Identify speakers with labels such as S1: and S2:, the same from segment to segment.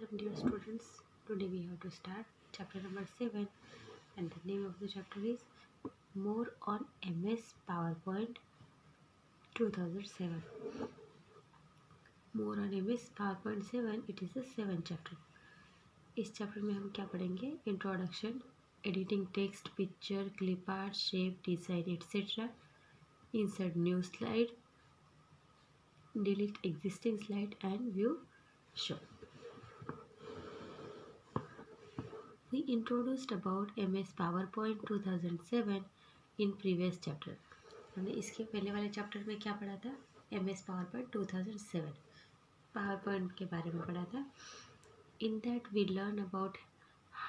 S1: Welcome dear students. Today we have to start chapter number 7 and the name of the chapter is More on MS PowerPoint 2007. More on MS PowerPoint 7, it is the 7th chapter. इस chapter में हम क्या पढ़ेंगे? Introduction, editing text, picture, clip art, shape, design etcetera, insert new slide, delete existing slide and view show. We introduced about MS PowerPoint 2007 in previous chapter. हमने इसके पहले वाले chapter में क्या पढ़ा था? MS PowerPoint 2007 PowerPoint के बारे में पढ़ा था. In that we learn about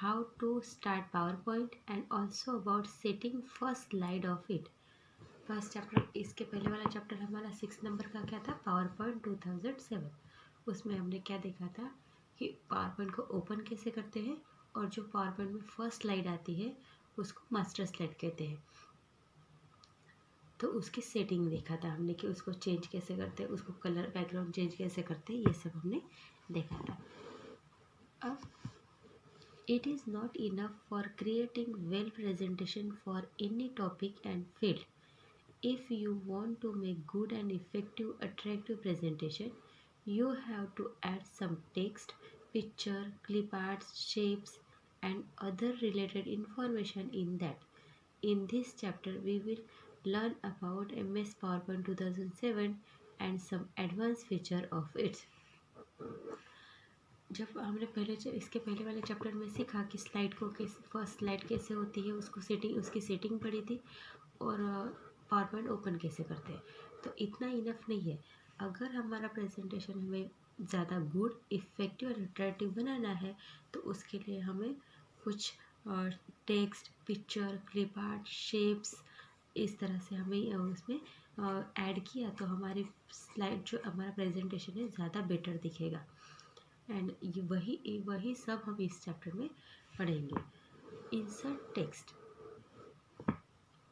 S1: how to start PowerPoint and also about setting first slide of it. First chapter, इसके पहले वाला चैप्टर हमारा 6 नंबर का क्या था? PowerPoint 2007. उसमें हमने क्या देखा था कि PowerPoint को ओपन कैसे करते हैं और जो PowerPoint में फर्स्ट स्लाइड आती है उसको मास्टर स्लाइड कहते हैं. तो उसकी सेटिंग देखा था हमने कि उसको चेंज कैसे करते हैं, उसको कलर बैकग्राउंड चेंज कैसे करते हैं, ये सब हमने देखा था. अब it is not enough for creating well presentation for any topic and field. If you want to make good and effective attractive presentation, you have to add some text, picture, clip arts, shapes and other related information in that. In this chapter we will learn about MS PowerPoint 2007 and some advanced feature of it. जब हमने इसके पहले वाले chapter में सीखा कि slide को first slide कैसे होती है, उसकी सेटिंग पढ़ी थी और PowerPoint ओपन कैसे करते हैं. तो इतना इनफ नहीं है. अगर हमारा प्रेजेंटेशन हमें ज़्यादा गुड, इफ़ेक्टिव और अट्रैक्टिव बनाना है तो उसके लिए हमें कुछ text, picture, clip art, shapes इस तरह से हमें उसमें ऐड किया तो हमारी स्लाइड जो हमारा प्रेजेंटेशन है ज़्यादा बेटर दिखेगा. एंड वही सब हम इस चैप्टर में पढ़ेंगे. Insert text.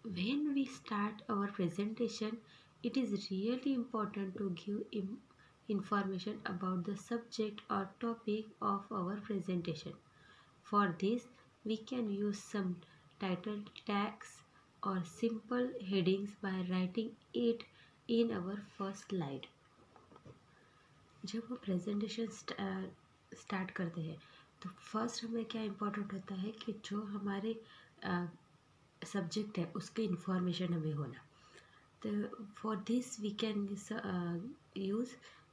S1: When we start our presentation, it is really important to give information about the subject or topic of our presentation. For this, we can use some title tags or simple headings by writing it in our first slide. जब हम presentation start करते हैं तो first हमें क्या important होता है कि जो हमारे सब्जेक्ट है उसके इंफॉर्मेशन हमें होना. तो for this we can use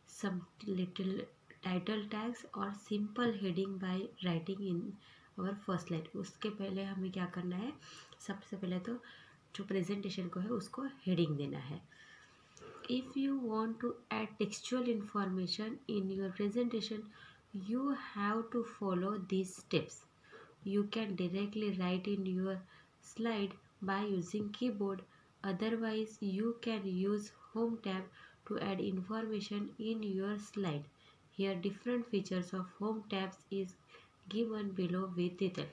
S1: some little title tags और simple heading by writing in our first slide. उसके पहले हमें क्या करना है? सबसे पहले तो जो प्रेजेंटेशन को है उसको हेडिंग देना है. If you want to add textual information in your presentation you have to follow these steps. You can directly write in your slide by using keyboard. Otherwise, you can use Home tab to add information in your slide. Here, different features of Home tabs is given below with detail.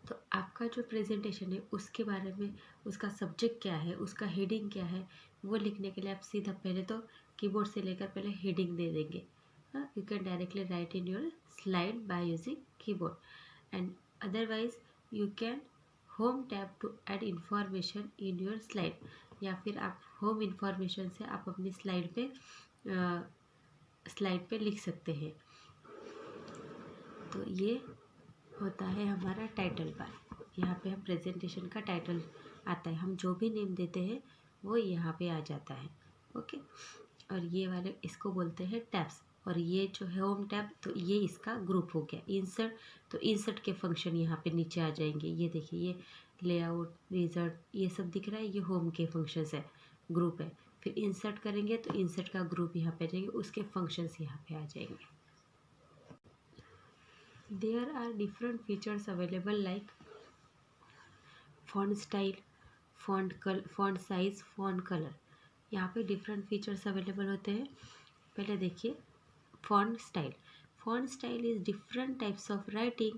S1: तो आपका जो presentation है उसके बारे में, उसका subject क्या है, उसका हेडिंग क्या है, वो लिखने के लिए आप सीधा पहले तो कीबोर्ड से लेकर पहले हेडिंग दे देंगे. You can directly write in your slide by using keyboard, and otherwise you can home tab to add information in your slide. या फिर आप home information से आप अपनी स्लाइड पे लिख सकते हैं. तो ये होता है हमारा टाइटल बार. यहाँ पे हम प्रेजेंटेशन का टाइटल आता है, हम जो भी नेम देते हैं वो यहाँ पे आ जाता है. ओके. और ये वाले इसको बोलते हैं टैब्स. और ये जो है होम टैब, तो ये इसका ग्रुप हो गया. इंसर्ट, तो इंसर्ट के फंक्शन यहाँ पे नीचे आ जाएंगे. ये देखिए, ये लेआउट, रिजल्ट, ये सब दिख रहा है, ये होम के फंक्शंस है, ग्रुप है. फिर इंसर्ट करेंगे तो इंसर्ट का ग्रुप यहाँ पे आ जाएंगे, उसके फंक्शंस यहाँ पे आ जाएंगे. There are different features available like font style, font size, font colour. यहाँ पे डिफरेंट फीचर्स अवेलेबल होते हैं. पहले देखिए font style. Font style is different types of writing.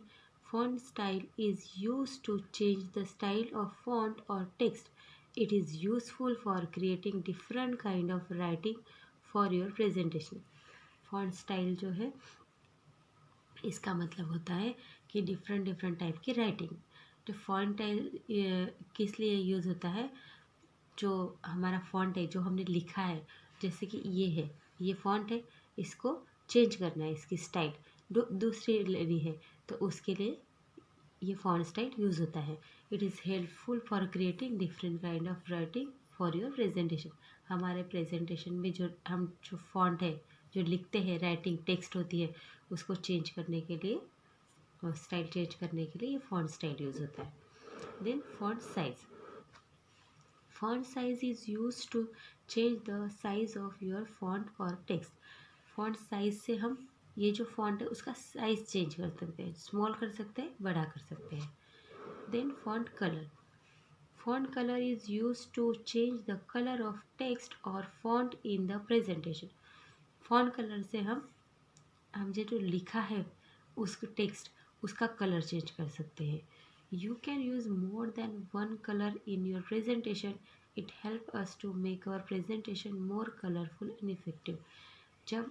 S1: Font style is used to change the style of font or text. It is useful for creating different kind of writing for your presentation. Font style जो है इसका मतलब होता है कि different different type की writing. जो font किस लिए यूज़ होता है, जो हमारा फॉन्ट है जो हमने लिखा है, जैसे कि ये है, ये फॉन्ट है, इसको चेंज करना है, इसकी स्टाइल दूसरी लेनी है, तो उसके लिए ये फॉन्ट स्टाइल यूज़ होता है। It is helpful for creating different kind of writing for your presentation. हमारे प्रेजेंटेशन में जो फॉन्ट है, जो लिखते हैं, राइटिंग टेक्स्ट होती है, उसको चेंज करने के लिए और स्टाइल चेंज करने के लिए ये फॉन्ट स्टाइल यूज़ होता है। Then font size. Font size is used to change the size of your font or text. Font size से हम ये जो फॉन्ट है उसका साइज चेंज कर सकते हैं, स्मॉल कर सकते हैं, बड़ा कर सकते हैं। Then font colour. Font colour is use to change the colour of text और font in the presentation. Font colour से हम जो लिखा है उसका टेक्स्ट, उसका कलर चेंज कर सकते हैं। You can use more than one colour in your presentation. It help us to make our presentation more colourful and effective. जब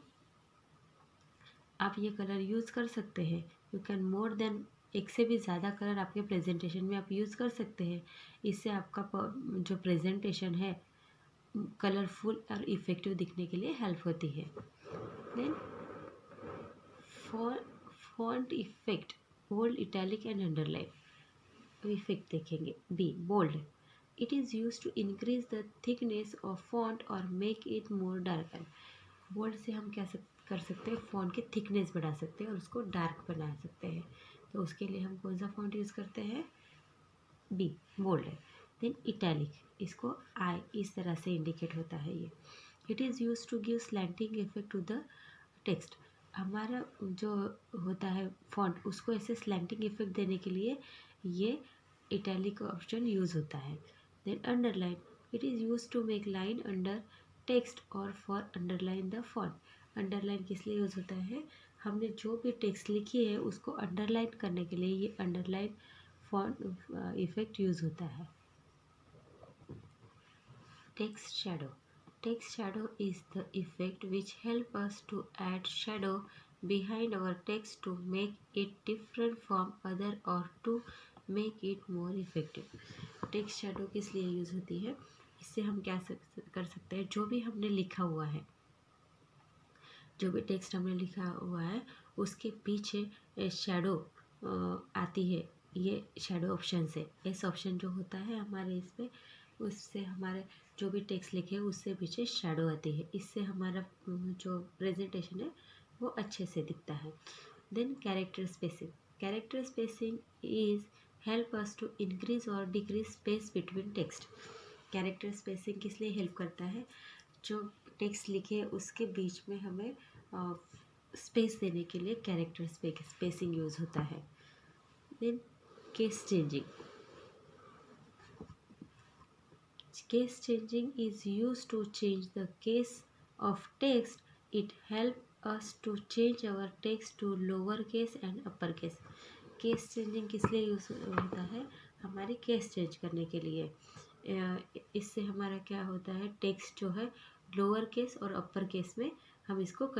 S1: आप ये कलर यूज़ कर सकते हैं, यू कैन मोर देन, एक से भी ज़्यादा कलर आपके प्रेजेंटेशन में आप यूज़ कर सकते हैं। इससे आपका जो प्रेजेंटेशन है कलरफुल और इफ़ेक्टिव दिखने के लिए हेल्प होती है। Then font effect, bold, italic and underline. Effect देखेंगे। B, bold. It is use to increase the thickness of font और make it more darken. Bold से हम क्या कर सकते हैं, फॉन्ट की थिकनेस बढ़ा सकते हैं और उसको डार्क बना सकते हैं। तो उसके लिए हम कौन सा फॉन्ट यूज़ करते हैं, बी, बोल्ड है। देन इटैलिक, इसको आई इस तरह से इंडिकेट होता है ये। It is use to give slanting effect to the text. हमारा जो होता है फॉन्ट, उसको ऐसे स्लैंटिंग इफेक्ट देने के लिए ये इटैलिक ऑप्शन यूज़ होता है। Then underline. It is use to make line under text और for underline the font. Underline किस लिए यूज़ होता है, हमने जो भी टेक्स्ट लिखी है उसको अंडरलाइन करने के लिए ये अंडरलाइन फॉन्ट इफेक्ट यूज़ होता है। Text shadow. Text shadow is the effect which help us to add shadow behind our text to make it different from other or to make it more effective. Text shadow किस लिए use होती है, इससे हम क्या कर सकते हैं, जो भी हमने लिखा हुआ है, जो भी टेक्स्ट हमने लिखा हुआ है उसके पीछे शैडो आती है। ये शैडो ऑप्शन से, इस ऑप्शन जो होता है हमारे इसमें, उससे हमारे जो भी टेक्स्ट लिखे उससे पीछे शैडो आती है। इससे हमारा जो प्रेजेंटेशन है वो अच्छे से दिखता है। Then character spacing. Character spacing is help us to increase और decrease space between text. Character spacing किस लिए हेल्प करता है, जो टेक्स्ट लिखे उसके बीच में हमें स्पेस देने के लिए कैरेक्टर स्पेसिंग यूज़ होता है। Then case changing. Case changing is used to change the case of text. It helps us to change our text to lower case and upper case. Case changing किस लिए use होता है, हमारे case change करने के लिए। इससे हमारा क्या होता है, टेक्स्ट जो है लोअर केस और अपर केस में हम इसको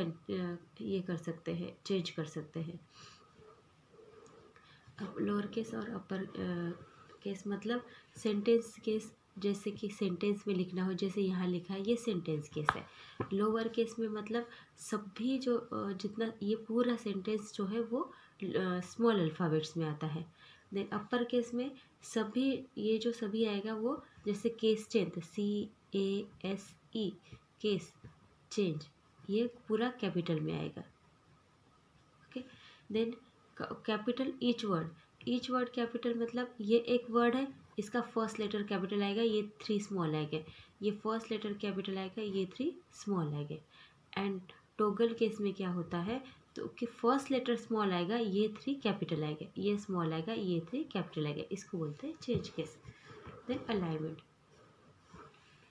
S1: ये कर सकते हैं, चेंज कर सकते हैं। अब लोअर केस और अपर केस मतलब सेंटेंस केस, जैसे कि सेंटेंस में लिखना हो, जैसे यहाँ लिखा है ये सेंटेंस केस है। लोअर केस में मतलब सभी जो जितना ये पूरा सेंटेंस जो है वो स्मॉल अल्फ़ाबेट्स में आता है। देन अपर केस में सभी, ये जो सभी आएगा वो, जैसे case change, CASE, case change, ये पूरा कैपिटल में आएगा। Okay. Then capital each word capital मतलब ये एक वर्ड है, इसका फर्स्ट लेटर कैपिटल आएगा, ये 3 स्मॉल आएंगे। ये फर्स्ट लेटर कैपिटल आएगा, ये 3 स्मॉल आएंगे। एंड टॉगल केस में क्या होता है, तो कि फर्स्ट लेटर स्मॉल आएगा, ये 3 कैपिटल आएंगे, ये स्मॉल आएगा, ये 3 कैपिटल आएगा। इसको बोलते हैं change case. Then alignment.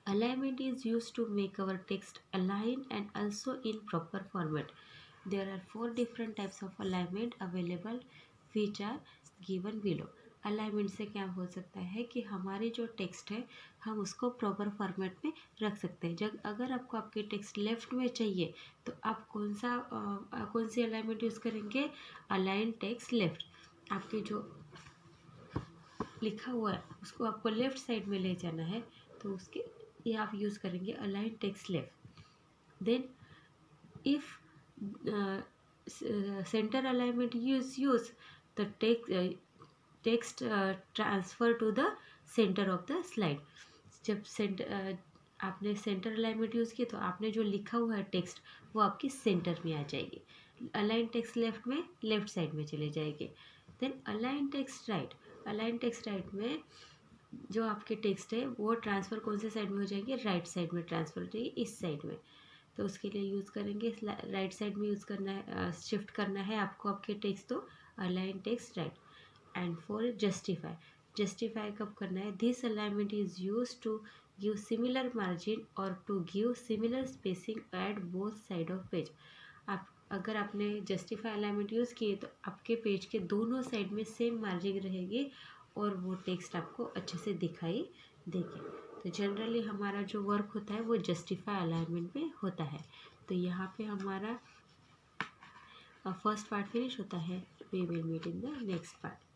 S1: Alignment is used to make our text align and also in proper format. There are 4 different types of alignment available which are given below. Alignment से क्या हो सकता है कि हमारी जो टेक्स्ट है हम उसको प्रॉपर फॉर्मेट में रख सकते हैं। जब अगर आपको आपकी टेक्स्ट लेफ्ट में चाहिए तो आप कौन सी अलाइनमेंट यूज़ करेंगे? Align text left. आपके जो लिखा हुआ है उसको आपको लेफ्ट साइड में ले जाना है तो उसके ये आप यूज़ करेंगे align text left. Then if center alignment is used, the text transfer to the center of the slide। जब आपने सेंटर अलाइनमेंट यूज़ किया तो आपने जो लिखा हुआ है टेक्स्ट वो आपके सेंटर में आ जाएगी। अलाइन टेक्स्ट लेफ्ट में लेफ्ट साइड में चले जाएंगे। Then align text right, align text right में जो आपके टेक्स्ट है वो ट्रांसफ़र कौन से साइड में हो जाएंगे? राइट साइड में ट्रांसफ़र हो जाएगी, इस साइड में। तो उसके लिए यूज़ करेंगे राइट साइड में यूज़ करना है, शिफ्ट करना है आपको आपके टेक्स्ट तो align text right. And for justify, justify कब करना है? This alignment is use to give similar margin और to give similar spacing at both side of page. आप अगर आपने जस्टिफाई अलाइनमेंट यूज़ किए तो आपके पेज के दोनों साइड में सेम मार्जिन रहेगी और वो टेक्स्ट आपको अच्छे से दिखाई देगी। तो जनरली हमारा जो वर्क होता है वो जस्टिफाई अलाइनमेंट में होता है। तो यहाँ पे हमारा फर्स्ट पार्ट फिनिश होता है। We will meet in the next part.